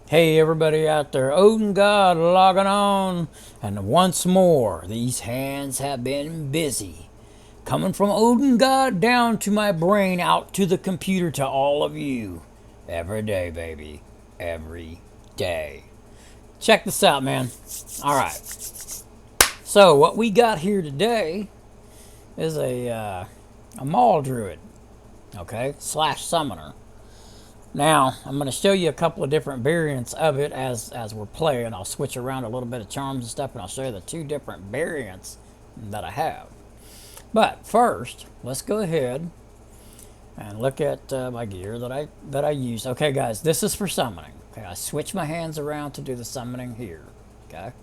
Hey everybody out there, Odin God logging on, and once more these hands have been busy. Coming from Odin God down to my brain out to the computer to all of you. Every day, baby. Every day. Check this out, man. Alright. So what we got here today is a Maul Druid. Okay? Slash summoner. Now, I'm going to show you a couple of different variants of it as we're playing. I'll switch around a little bit of charms and stuff, and I'll show you the two different variants that I have. But first, let's go ahead and look at my gear that I use. Okay, guys, this is for summoning. Okay, I switch my hands around to do the summoning here. Okay.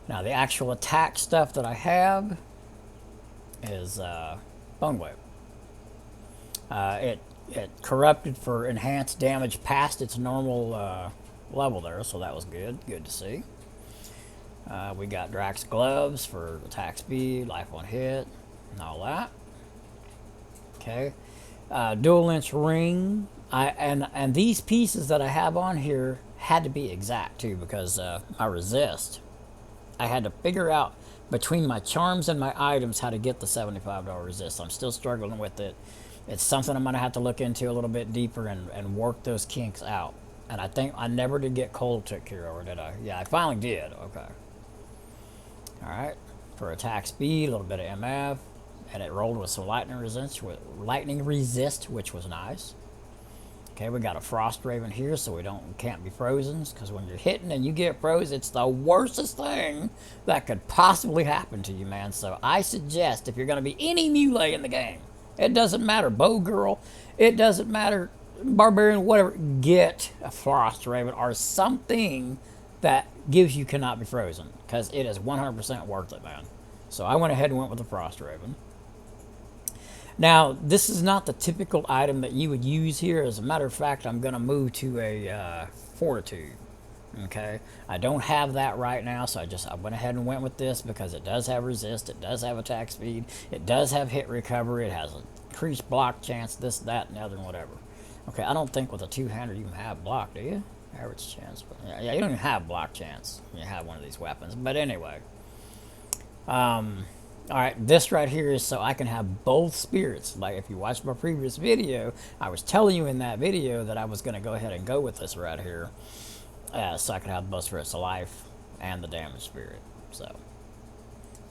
Now, the actual attack stuff that I have is Bone Wave. It corrupted for enhanced damage past its normal level there, so that was good. Good to see. We got Drax gloves for attack speed, life on hit, and all that. Okay. Dual inch ring. And these pieces that I have on here had to be exact too, because my resist. I had to figure out between my charms and my items how to get the $75 resist. I'm still struggling with it. It's something I'm going to have to look into a little bit deeper and work those kinks out. And I think I never did get cold took care of, or did I? Yeah, I finally did. Okay. Alright. For attack speed, a little bit of MF. And it rolled with some lightning resist, which was nice. Okay, we got a Frost Raven here, so we can't be frozen, because when you're hitting and you get froze, it's the worstest thing that could possibly happen to you, man. So I suggest, if you're going to be any melee in the game, it doesn't matter, bow girl, it doesn't matter, barbarian, whatever, get a Frost Raven or something that gives you cannot be frozen, because it is 100% worth it, man. So I went ahead and went with the Frost Raven. Now, this is not the typical item that you would use here. As a matter of fact, I'm going to move to a Fortitude. Okay, I don't have that right now, so I went ahead and went with this because it does have resist, it does have attack speed, it does have hit recovery, it has increased block chance, this, that, and the other, and whatever. Okay, I don't think with a two-hander you can have block, do you? Average chance, but yeah, you don't even have block chance when you have one of these weapons. But anyway, alright, this right here is so I can have both spirits. Like if you watched my previous video, I was telling you in that video that I was going to go ahead and go with this right here. So I could have both spirits of life and the damage spirit. So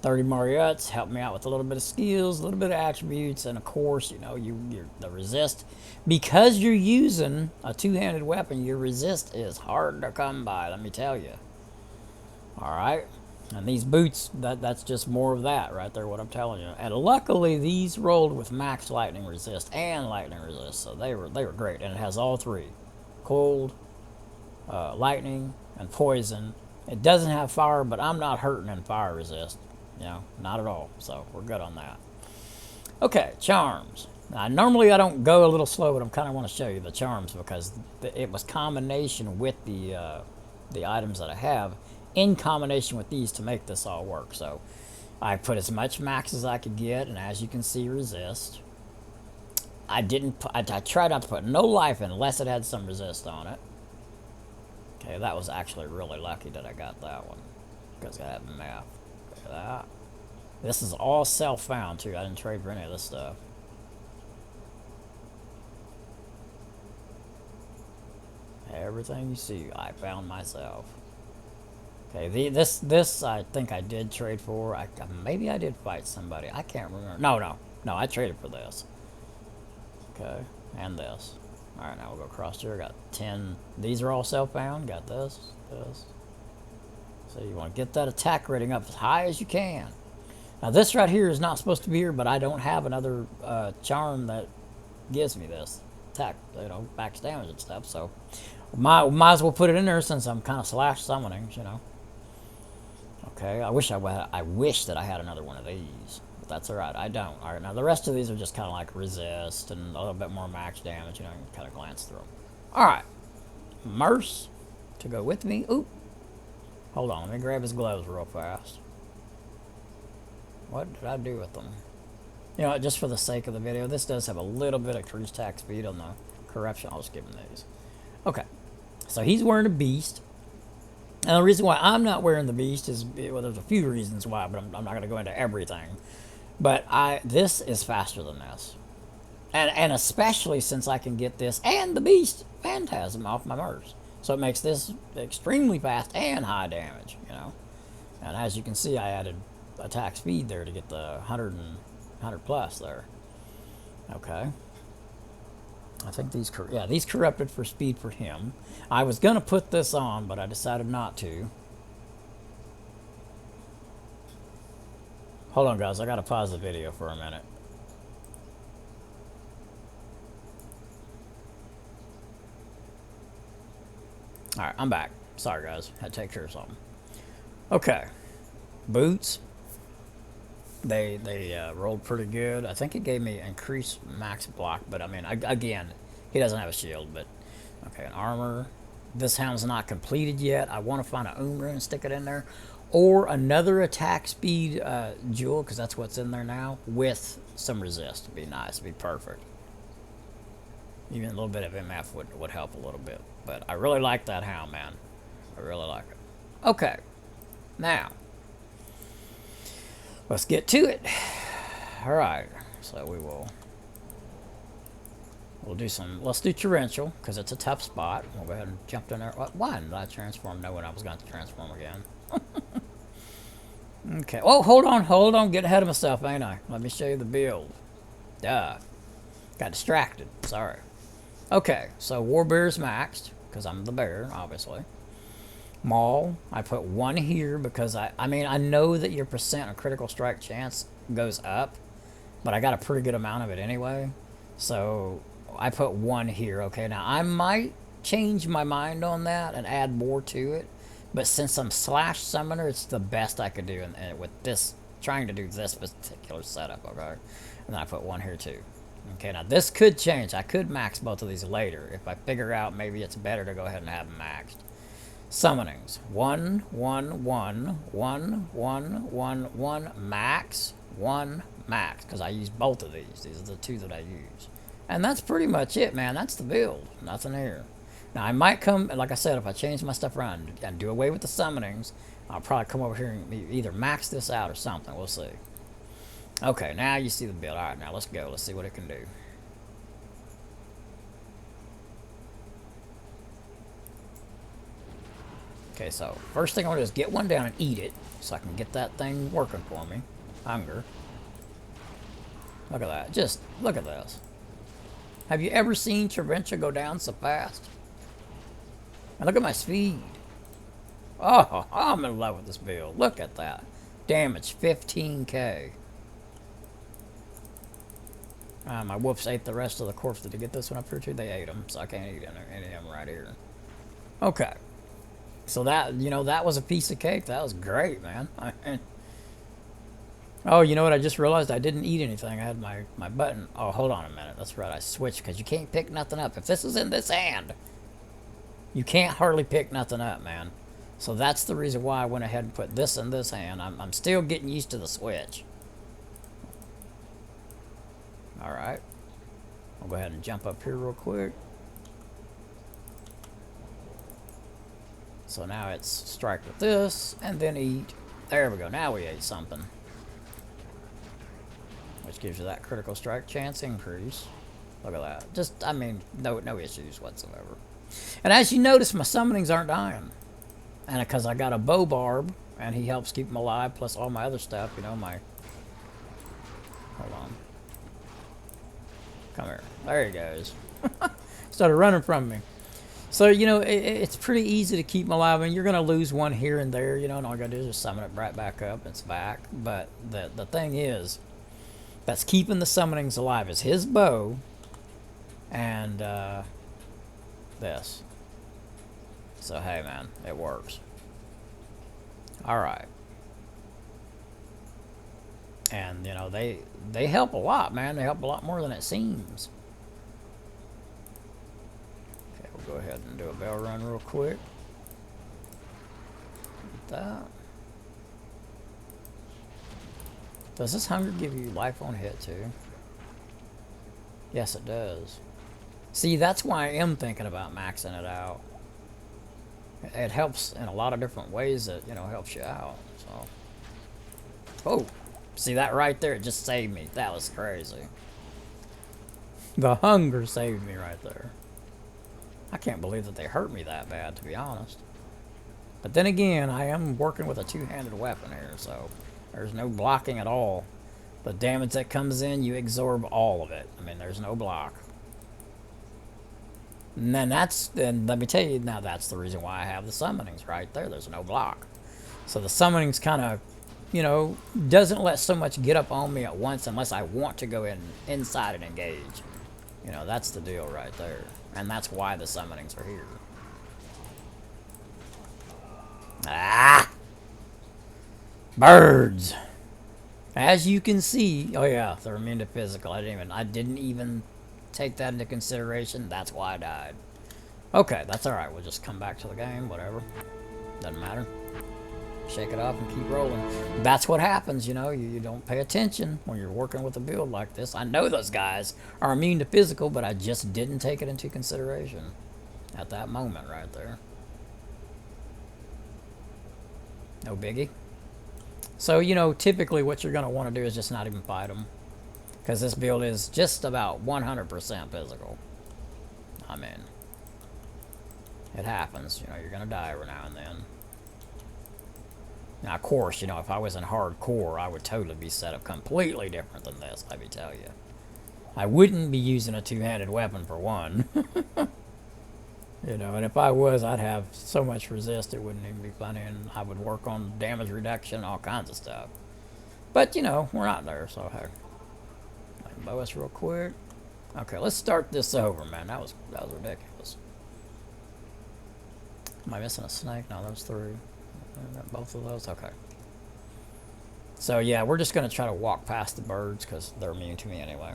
30 Mariottes help me out with a little bit of skills, a little bit of attributes, and of course, you know, you're the resist. Because you're using a two-handed weapon, your resist is hard to come by, let me tell you. Alright. And these boots, that's just more of that right there, what I'm telling you. And luckily, these rolled with max lightning resist and lightning resist, so they were great. And it has all three: cold, lightning, and poison. It doesn't have fire, but I'm not hurting in fire resist. You know, not at all. So we're good on that. Okay, charms. Now, normally I don't go a little slow, but I kind of want to show you the charms because it was combination with the items that I have in combination with these to make this all work. So I put as much max as I could get, and as you can see, resist. I tried not to put no life in unless it had some resist on it. Okay, that was actually really lucky that I got that one because I have math. Look at that. This is all self-found too. I didn't trade for any of this stuff. Everything you see, I found myself. Okay, this I think I did trade for. Maybe I did fight somebody. I can't remember. No, I traded for this. Okay, and this. Alright, now we'll go across here. Got 10. These are all self-found. Got this. So you want to get that attack rating up as high as you can. Now this right here is not supposed to be here, but I don't have another charm that gives me this attack, you know, max damage and stuff. So might as well put it in there since I'm kind of slash summoning, you know. Okay, I wish that I had another one of these. That's alright, I don't. Alright, now the rest of these are just kind of like resist and a little bit more max damage, you know, you can kind of glance through them. Alright, Merce to go with me. Oop, hold on, let me grab his gloves real fast. What did I do with them? You know, just for the sake of the video, this does have a little bit of increased attack speed on the corruption. I'll just give him these. Okay, So he's wearing a beast. And the reason why I'm not wearing the beast is, well, there's a few reasons why, but I'm not going to go into everything. But this is faster than this. And especially since I can get this and the beast phantasm off my mercs. So it makes this extremely fast and high damage, you know. And as you can see, I added attack speed there to get the 100 plus there. Okay. I think these corrupted for speed for him. I was going to put this on, but I decided not to. Hold on, guys. I got to pause the video for a minute. All right, I'm back. Sorry, guys. Had to take care of something. Okay. Boots. They rolled pretty good. I think it gave me increased max block, but I mean, again, he doesn't have a shield, but okay, an armor. This hound's not completed yet. I want to find a rune and stick it in there, or another attack speed jewel, because that's what's in there now, with some resist. Would be nice. Would be perfect. Even a little bit of MF would help a little bit, but I really like that hound, man. I really like it. Okay, now let's get to it. All right, so we'll do some. Let's do torrential because it's a tough spot. We'll go ahead and jump in there. Why did I transform? Knowing I was going to transform again. Okay. Oh, hold on. Get ahead of myself, ain't I? Let me show you the build. Duh. Got distracted. Sorry. Okay, so Warbear's maxed because I'm the bear, obviously. Maul, I put 1 here because I mean, I know that your percent of critical strike chance goes up, but I got a pretty good amount of it anyway. So I put 1 here. Okay, now I might change my mind on that and add more to it, but since I'm slash summoner, it's the best I could do and with this, trying to do this particular setup. Okay, and then I put 1 here too. Okay, now this could change. I could max both of these later if I figure out maybe it's better to go ahead and have them maxed. Summonings 1 1 1 1 1 1 1 max 1 max because I use both of these. These are the 2 that I use, and that's pretty much it, man. That's the build. Nothing here. Now I might come, like I said, if I change my stuff around and do away with the summonings, I'll probably come over here and either max this out or something. We'll see. Okay, now you see the build. All right, now let's go. Let's see what it can do. Okay, so first thing I want to do is get one down and eat it so I can get that thing working for me. Hunger. Look at that. Just look at this. Have you ever seen Torrential go down so fast? And look at my speed. Oh, I'm in love with this build. Look at that. Damage 15k. My wolves ate the rest of the corpse. Did they get this one up here too? They ate them, so I can't eat any of them right here. Okay. So that, you know, that was a piece of cake. That was great, man. Oh, you know what? I just realized I didn't eat anything. I had my button. Oh, hold on a minute. That's right. I switched because you can't pick nothing up. If this is in this hand, you can't hardly pick nothing up, man. So that's the reason why I went ahead and put this in this hand. I'm still getting used to the switch. All right. I'll go ahead and jump up here real quick. So now it's strike with this, and then eat. There we go. Now we ate something. Which gives you that critical strike chance increase. Look at that. Just, I mean, no issues whatsoever. And as you notice, my summonings aren't dying. And because I got a bow barb, and he helps keep them alive, plus all my other stuff, you know, my... Hold on. Come here. There he goes. Started running from me. So, you know, it's pretty easy to keep them alive. I mean, you're going to lose one here and there, you know, and all you got to do is just summon it right back up. It's back. But the thing is, that's keeping the summonings alive is his bow and this. So, hey, man, it works. All right. And, you know, they help a lot, man. They help a lot more than it seems. Okay, we'll go ahead and do a bell run real quick. Like that. Does this hunger give you life on hit, too? Yes, it does. See, that's why I am thinking about maxing it out. It helps in a lot of different ways that, you know, helps you out. So, oh, see that right there? It just saved me. That was crazy. The hunger saved me right there. I can't believe that they hurt me that bad, to be honest. But then again, I am working with a two-handed weapon here, so there's no blocking at all. The damage that comes in, you absorb all of it. I mean, there's no block. And then let me tell you, now that's the reason why I have the summonings right there. There's no block. So the summonings kind of, you know, doesn't let so much get up on me at once unless I want to go inside and engage. You know, that's the deal right there. And that's why the summonings are here. Ah! Birds! As you can see, oh yeah, they're immune to physical. I didn't even take that into consideration. That's why I died. Okay, that's alright. We'll just come back to the game, whatever. Doesn't matter. Shake it off and keep rolling. That's what happens, you know. You don't pay attention when you're working with a build like this. I know those guys are immune to physical, but I just didn't take it into consideration at that moment right there. No biggie. So, you know, typically what you're going to want to do is just not even fight them. Because this build is just about 100% physical. I mean, it happens. You know, you're going to die every now and then. Now, of course, you know, if I was in hardcore, I would totally be set up completely different than this, let me tell you. I wouldn't be using a two-handed weapon for one. You know, and if I was, I'd have so much resist, it wouldn't even be funny, and I would work on damage reduction, all kinds of stuff. But, you know, we're not there, so heck. I can bow us real quick. Okay, let's start this over, man. That was ridiculous. Am I missing a snake? No, those three. Both of those? Okay. So, yeah, we're just going to try to walk past the birds because they're immune to me anyway.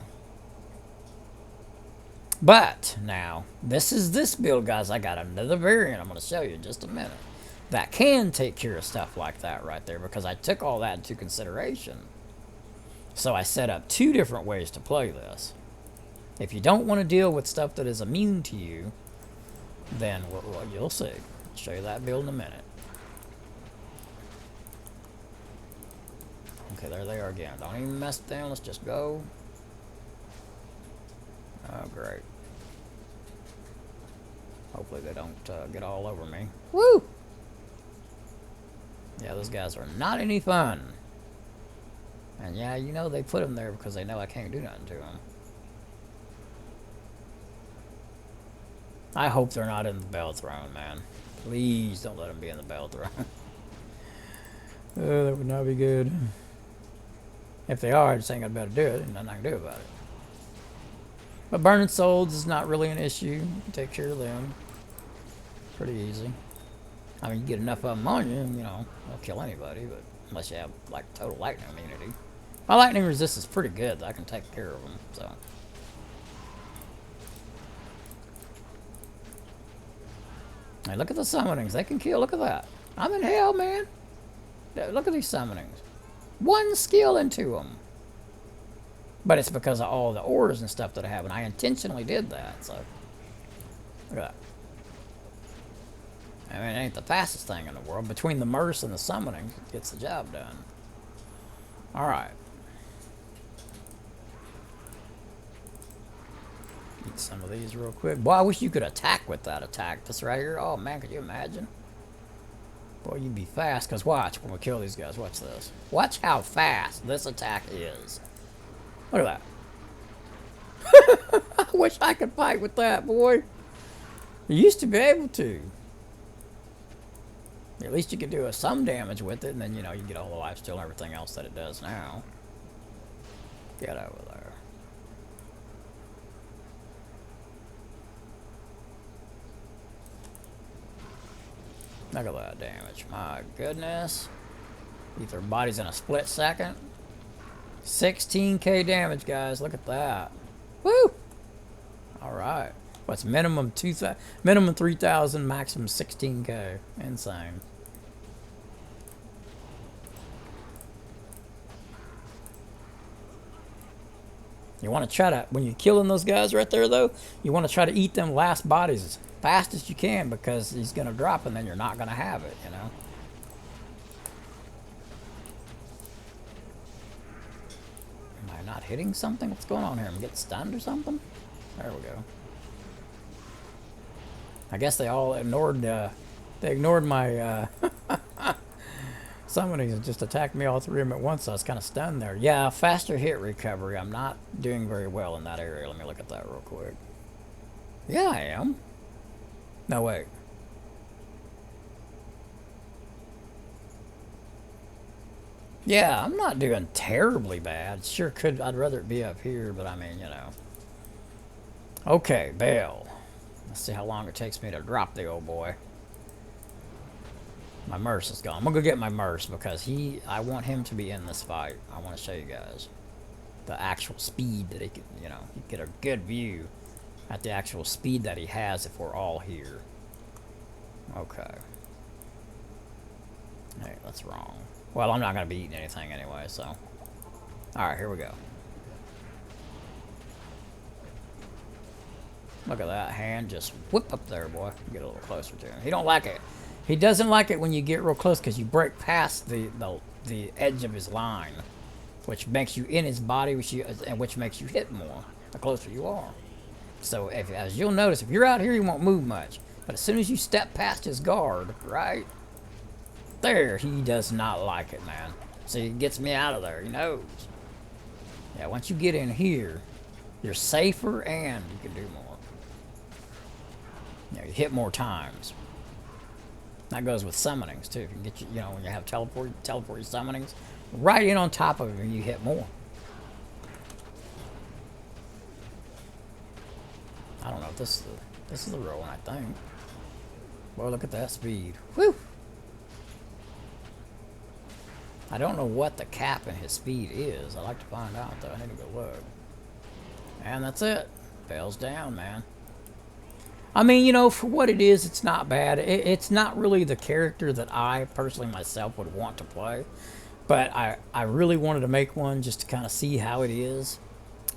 But, now, this is this build, guys. I got another variant I'm going to show you in just a minute that can take care of stuff like that right there because I took all that into consideration. So I set up two different ways to play this. If you don't want to deal with stuff that is immune to you, then well, you'll see. I'll show you that build in a minute. Okay, there they are again. Don't even mess with them. Let's just go. Oh, great. Hopefully they don't get all over me. Woo! Yeah, those guys are not any fun. And yeah, you know they put them there because they know I can't do nothing to them. I hope they're not in the Bell Throne, man. Please don't let them be in the Bell Throne. Oh, that would not be good. If they are, I just ain't got to be able to do it, and nothing I can do about it. But burning souls is not really an issue. You can take care of them. Pretty easy. I mean, you get enough of them on you, and, you know, they'll kill anybody, but unless you have, like, total lightning immunity. My lightning resistance is pretty good. I can take care of them, so. Hey, look at the summonings. They can kill. Look at that. I'm in hell, man. Look at these summonings. One skill into them. But it's because of all the ores and stuff that I have, and I intentionally did that, so. Look at that. I mean, it ain't the fastest thing in the world. Between the Merce and the summoning, it gets the job done. Alright. Eat some of these real quick. Boy, I wish you could attack with that attack. This right here. Oh, man, could you imagine? Boy, you'd be fast, because watch when we kill these guys. Watch this. Watch how fast this attack is. Look at that. I wish I could fight with that, boy. You used to be able to. At least you could do some damage with it, and then, you know, you get all the lifesteal and everything else that it does now. Get over there. Look at that damage. My goodness. Eat their bodies in a split second. 16k damage, guys. Look at that. Woo! Alright. What's minimum 2,000? Minimum 3,000, maximum 16k. Insane. You want to try to, when you're killing those guys right there, though, you want to try to eat them last bodies fast as you can because he's going to drop and then you're not going to have it, you know. Am I not hitting something? What's going on here? I'm getting stunned or something? There we go. I guess they all ignored, my, somebody just attacked me, all three of them at once, so I was kind of stunned there. Yeah, faster hit recovery. I'm not doing very well in that area. Let me look at that real quick. Yeah, I am. No, wait. Yeah, I'm not doing terribly bad. Sure could, I'd rather it be up here, but I mean, you know. Okay, Bale. Let's see how long it takes me to drop the old boy. My Merce is gone. I'm gonna go get my Merce because I want him to be in this fight. I want to show you guys the actual speed that he can, you know, you get a good view at the actual speed that he has if we're all here. Okay. Hey, that's wrong. Well, I'm not gonna be eating anything anyway, so. All right, here we go. Look at that hand just whip up there, boy. Get a little closer to him. He don't like it. He doesn't like it when you get real close because you break past the edge of his line, which makes you in his body, which makes you hit more the closer you are. So as you'll notice, if you're out here, you won't move much. But as soon as you step past his guard, right there, he does not like it, man. So he gets me out of there. He knows. Yeah, once you get in here, you're safer and you can do more. You know, you hit more times. That goes with summonings too. If you get you know, when you have teleport summonings, right in on top of him, you hit more. I don't know if this is the real one, I think. Boy, look at that speed. Whew! I don't know what the cap in his speed is. I'd like to find out though. I need to go look. And that's it. Bale's down, man. I mean, you know, for what it is, it's not bad. It's not really the character that I personally myself would want to play. But I really wanted to make one just to kind of see how it is.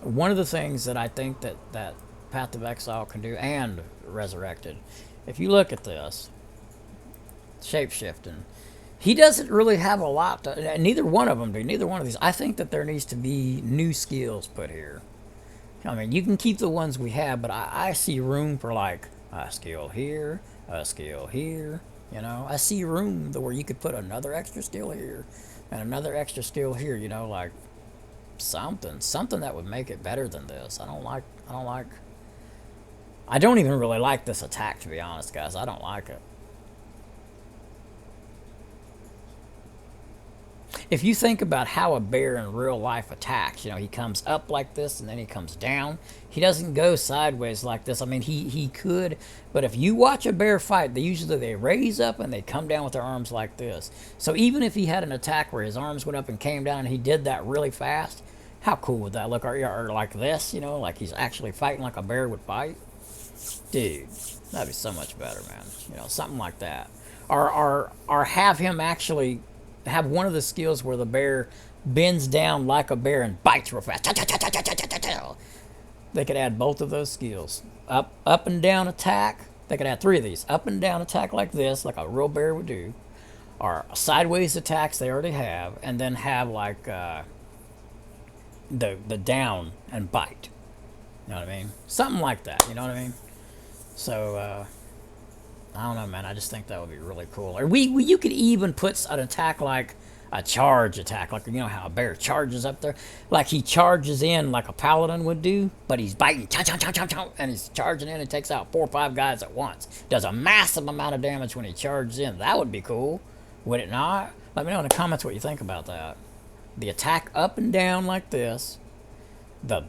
One of the things that I think that Path of Exile can do, and Resurrected, if you look at this, shapeshifting, he doesn't really have a lot to, neither one of them do, neither one of these. I think that there needs to be new skills put here. I mean, you can keep the ones we have, but I see room for like a skill here, a skill here, you know. I see room where you could put another extra skill here and another extra skill here, you know, like something that would make it better than this. I don't even really like this attack, to be honest, guys. I don't like it. If you think about how a bear in real life attacks, you know, he comes up like this and then he comes down. He doesn't go sideways like this. I mean, he could, but if you watch a bear fight, they raise up and they come down with their arms like this. So even if he had an attack where his arms went up and came down and he did that really fast, how cool would that look? Or like this, you know, like he's actually fighting like a bear would fight. Dude, that'd be so much better, man. You know, something like that. Or have him actually have one of the skills where the bear bends down like a bear and bites real fast. They could add both of those skills. Up and down attack. They could add 3 of these. Up and down attack like this, like a real bear would do. Or sideways attacks they already have. And then have like the down and bite. You know what I mean? Something like that. You know what I mean? So, I don't know, man. I just think that would be really cool. Or you could even put an attack like a charge attack, like, you know how a bear charges up there, like he charges in like a paladin would do, but he's biting, and he's charging in and takes out 4 or 5 guys at once. Does a massive amount of damage when he charges in. That would be cool, would it not? Let me know in the comments what you think about that. The attack up and down like this. The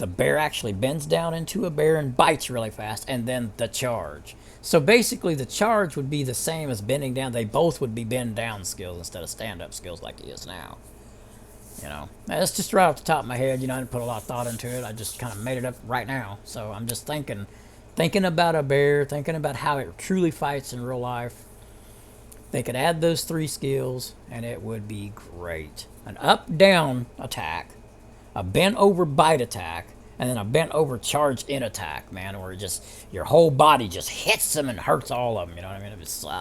bear actually bends down into a bear and bites really fast, and then the charge. So basically the charge would be the same as bending down. They both would be bend down skills instead of stand up skills like he is now. You know, that's just right off the top of my head. You know, I didn't put a lot of thought into it. I just kind of made it up right now. So I'm just thinking about a bear, thinking about how it truly fights in real life. They could add those 3 skills and it would be great. An up down attack, a bent over bite attack, And then a bent over charge in attack, man, where it just your whole body just hits them and hurts all of them. You know what I mean?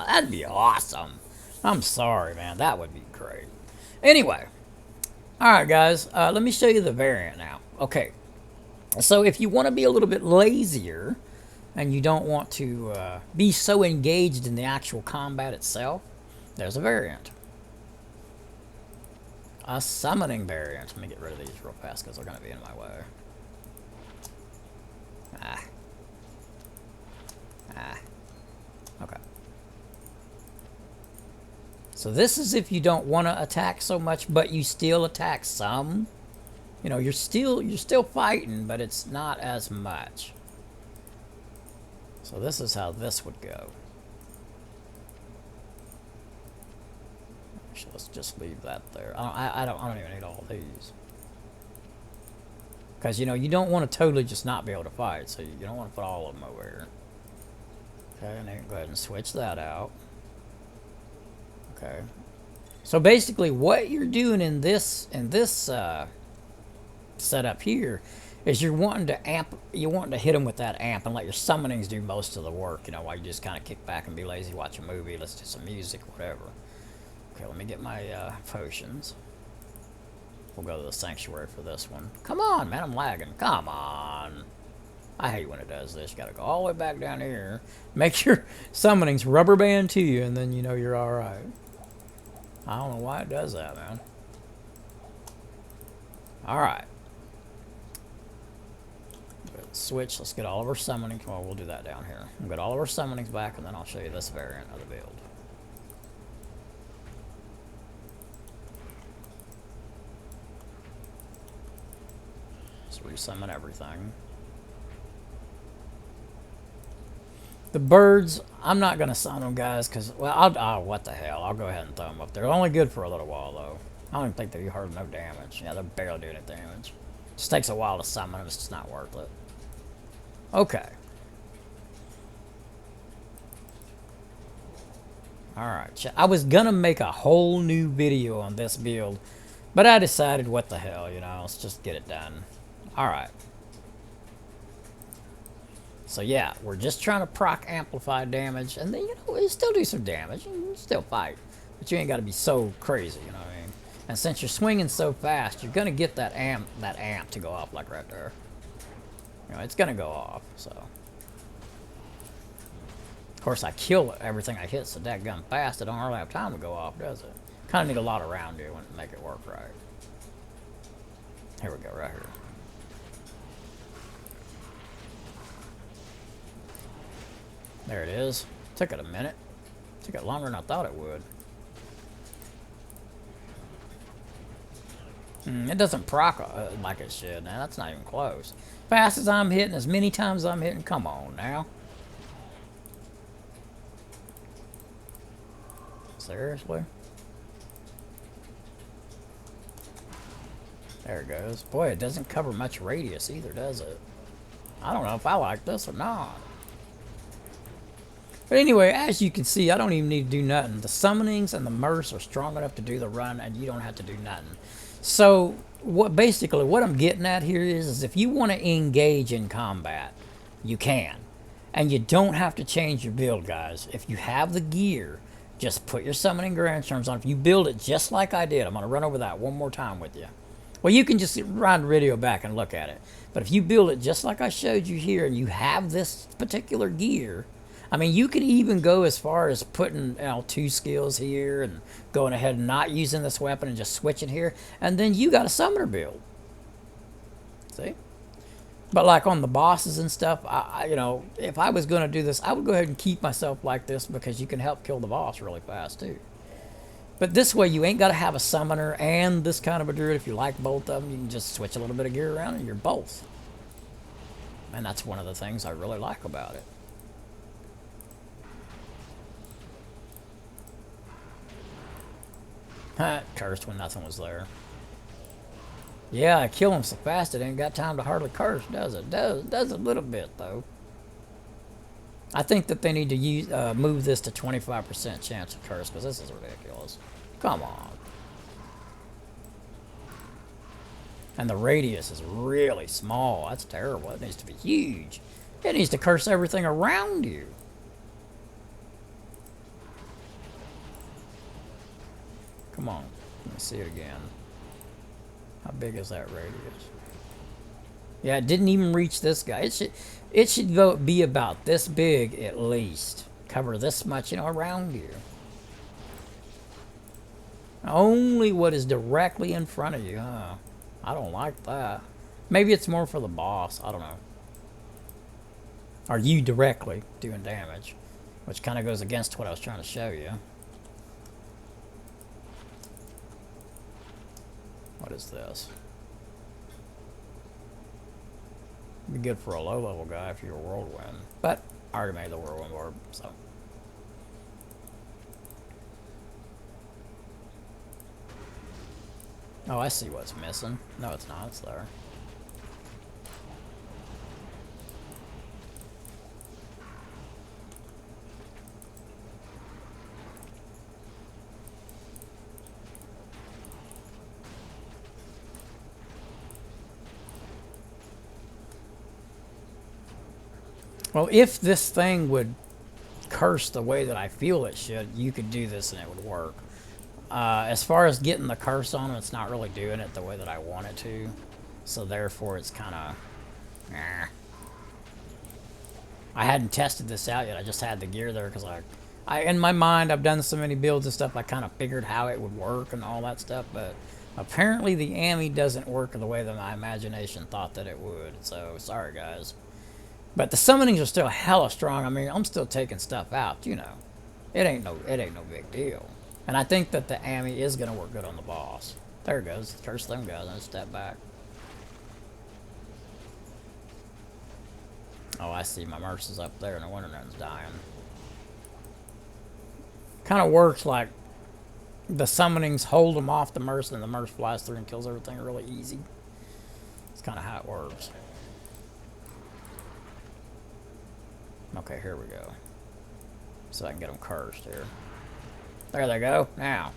That'd be awesome. I'm sorry, man. That would be great. Anyway, all right, guys. Let me show you the variant now. Okay. So if you want to be a little bit lazier and you don't want to be so engaged in the actual combat itself, there's a variant. A summoning variant. Let me get rid of these real fast because they're going to be in my way. Okay. So this is if you don't want to attack so much, but you still attack some. You know, you're still fighting, but it's not as much. So this is how this would go. Actually, let's just leave that there. I don't even need all these. Because, you know, you don't want to totally just not be able to fight, so you don't want to put all of them over here. Okay, and then go ahead and switch that out. Okay. So basically, what you're doing in this setup here is you're wanting to hit them with that amp and let your summonings do most of the work. You know, while you just kind of kick back and be lazy, watch a movie, listen to some music, whatever. Okay, let me get my potions. We'll go to the sanctuary for this one. Come on, man, I'm lagging. Come on. I hate when it does this. You gotta go all the way back down here. Make your summonings rubber band to you, and then you know you're alright. I don't know why it does that, man. Alright. Switch. Let's get all of our summonings. Well, we'll do that down here. We'll get all of our summonings back, and then I'll show you this variant of the build. Resummon everything. The birds, I'm not going to summon them, guys, because, well, what the hell. I'll go ahead and throw them up there. They're only good for a little while, though. I don't even think they hurt no damage. Yeah, they're barely doing any damage. It just takes a while to summon them. It's just not worth it. Okay. Alright. I was going to make a whole new video on this build, but I decided, what the hell, you know, let's just get it done. Alright. So yeah, we're just trying to proc amplify damage, and then, you know, you still do some damage, and you still fight. But you ain't got to be so crazy, you know what I mean? And since you're swinging so fast, you're going to get that amp to go off, like right there. You know, it's going to go off, so. Of course, I kill everything I hit so dadgum fast, it don't really have time to go off, does it? Kind of need a lot around you to make it work right. Here we go, right here. There it is. Took it a minute. Took it longer than I thought it would. It doesn't proc like it should. Now, that's not even close. Fast as I'm hitting, as many times as I'm hitting. Come on, now. Seriously? There it goes. Boy, it doesn't cover much radius either, does it? I don't know if I like this or not. But anyway, as you can see, I don't even need to do nothing. The summonings and the mercs are strong enough to do the run, and you don't have to do nothing. So, basically what I'm getting at here is if you want to engage in combat, you can. And you don't have to change your build, guys. If you have the gear, just put your summoning grand charms on. If you build it just like I did, I'm going to run over that one more time with you. Well, you can just run the video back and look at it. But if you build it just like I showed you here, and you have this particular gear, I mean, you could even go as far as putting, you know, 2 skills here and going ahead and not using this weapon and just switching here. And then you got a summoner build. See? But like on the bosses and stuff, you know, if I was going to do this, I would go ahead and keep myself like this because you can help kill the boss really fast too. But this way, you ain't got to have a summoner and this kind of a druid. If you like both of them, you can just switch a little bit of gear around and you're both. And that's one of the things I really like about it. Cursed when nothing was there. Yeah, I kill him so fast it ain't got time to hardly curse, does it? Does a little bit, though. I think that they need to use move this to 25% chance of curse, because this is ridiculous. Come on. And the radius is really small. That's terrible. It needs to be huge. It needs to curse everything around you. Come on. Let me see it again. How big is that radius? Yeah, it didn't even reach this guy. It should be about this big at least. Cover this much, you know, around you. Only what is directly in front of you, huh? I don't like that. Maybe it's more for the boss. I don't know. Are you directly doing damage? Which kind of goes against what I was trying to show you. What is this? Be good for a low-level guy if you're a whirlwind. But I already made the whirlwind orb, so. Oh, I see what's missing. No, it's not. It's there. Well, if this thing would curse the way that I feel it should, you could do this and it would work. As far as getting the curse on, it's not really doing it the way that I want it to. So therefore, it's kind of... I hadn't tested this out yet. I just had the gear there because in my mind, I've done so many builds and stuff, I kind of figured how it would work and all that stuff. But apparently the AMI doesn't work the way that my imagination thought that it would. So, sorry, guys. But the summonings are still hella strong. I mean, I'm still taking stuff out, you know. It ain't no big deal. And I think that the AMI is going to work good on the boss. There it goes. Curse them guys. I step back. Oh, I see. My Merce is up there. No wonder none's dying. Kind of works like the summonings hold them off the Merce, and the Merce flies through and kills everything really easy. It's kind of how it works. Okay, here we go. So I can get them cursed here. There they go. Now.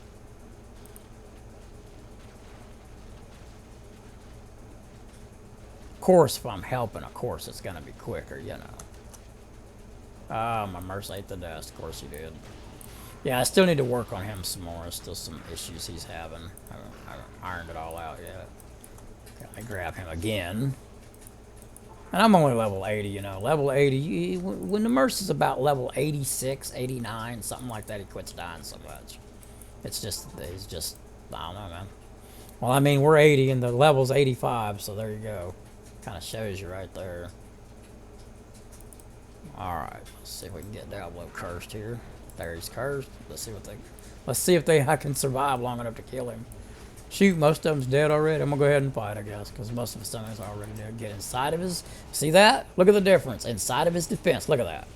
Of course, if I'm helping, of course, it's going to be quicker, you know. Oh, my Merce ate the dust. Of course he did. Yeah, I still need to work on him some more. There's still some issues he's having. I haven't ironed it all out yet. Okay, I grab him again. And I'm only level 80, you know. Level 80, when the Merce is about level 86, 89, something like that, he quits dying so much. It's just, he's just, I don't know, man. Well, I mean, we're 80 and the level's 85, so there you go. Kind of shows you right there. Alright, let's see if we can get Diablo cursed here. There he's cursed. Let's see if I can survive long enough to kill him. Shoot, most of them's dead already. I'm gonna go ahead and fight, I guess, because most of the summoners are already dead. Get inside of his... See that? Look at the difference. Inside of his defense. Look at that.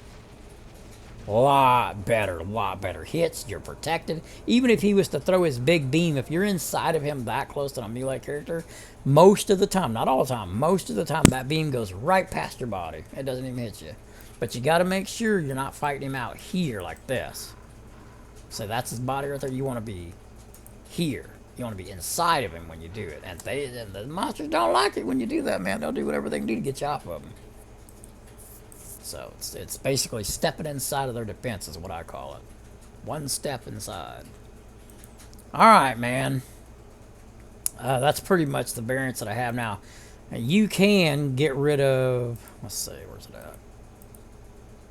A lot better hits. You're protected. Even if he was to throw his big beam, if you're inside of him that close to a melee character, most of the time, not all the time, most of the time, that beam goes right past your body. It doesn't even hit you. But you got to make sure you're not fighting him out here like this. So that's his body right there. You want to be here. You want to be inside of him when you do it. And the monsters don't like it when you do that, man. They'll do whatever they can do to get you off of them. So it's basically stepping inside of their defense is what I call it. One step inside. Alright, man. That's pretty much the variants that I have now. You can get rid of... Let's see, where's it at?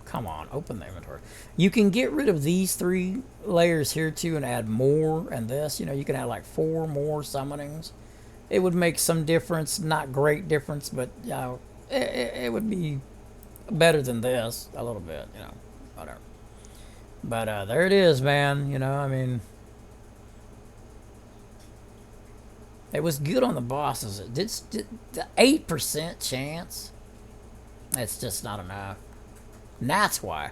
Come on, open the inventory. You can get rid of these 3 layers here too and add more and this. You know, you can add like 4 more summonings. It would make some difference. Not great difference, but, you know, it would be better than this a little bit, you know, whatever. But there it is, man. You know, I mean, it was good on the bosses. It did the 8% chance. It's just not enough. And that's why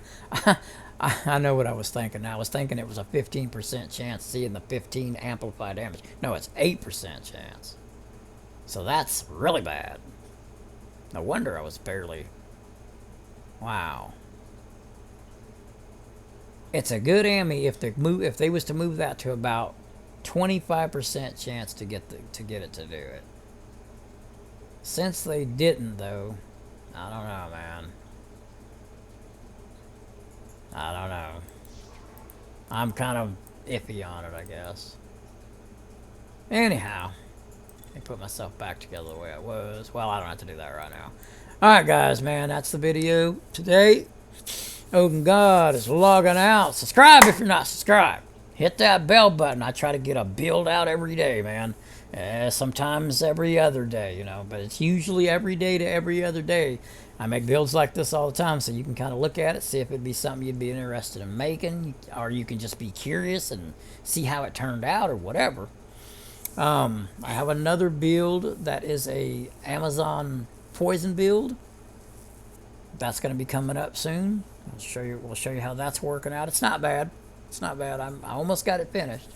I know what I was thinking. I was thinking it was a 15% chance seeing the 15 amplified damage. No, it's 8% chance. So that's really bad. No wonder I was barely... Wow. It's a good AMI if they was to move that to about 25% chance to get it to do it. Since they didn't, though, I don't know, man. I don't know. I'm kind of iffy on it, I guess. Anyhow, let me put myself back together the way I was. Well, I don't have to do that right now. Alright, guys, man, that's the video today. Open God is logging out. Subscribe if you're not subscribed. Hit that bell button. I try to get a build out every day, man. Sometimes every other day, you know, but it's usually every day to every other day. I make builds like this all the time, so you can kind of look at it, see if it'd be something you'd be interested in making, or you can just be curious and see how it turned out or whatever. I have another build that is a Amazon poison build. That's going to be coming up soon. We'll show you how that's working out. It's not bad. It's not bad. I almost got it finished.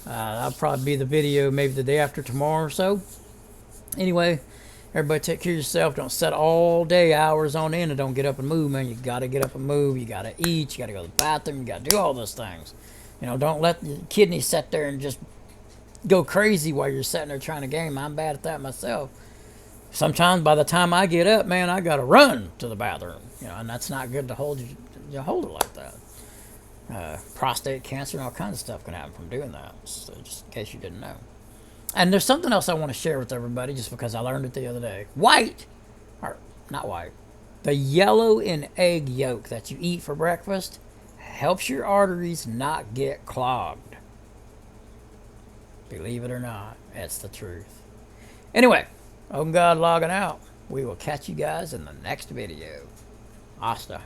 That'll probably be the video maybe the day after tomorrow or so. Anyway, everybody take care of yourself. Don't sit all day hours on end and don't get up and move, man. You got to get up and move. You got to eat. You got to go to the bathroom. You got to do all those things. You know, don't let your kidneys sit there and just go crazy while you're sitting there trying to game. I'm bad at that myself. Sometimes by the time I get up, man, I got to run to the bathroom. You know, and that's not good to hold it like that. Prostate cancer and all kinds of stuff can happen from doing that, so just in case you didn't know. And there's something else I want to share with everybody just because I learned it the other day. Not white, the yellow in egg yolk that you eat for breakfast helps your arteries not get clogged. Believe it or not, it's the truth. Anyway, Open God logging out. We will catch you guys in the next video. Hasta.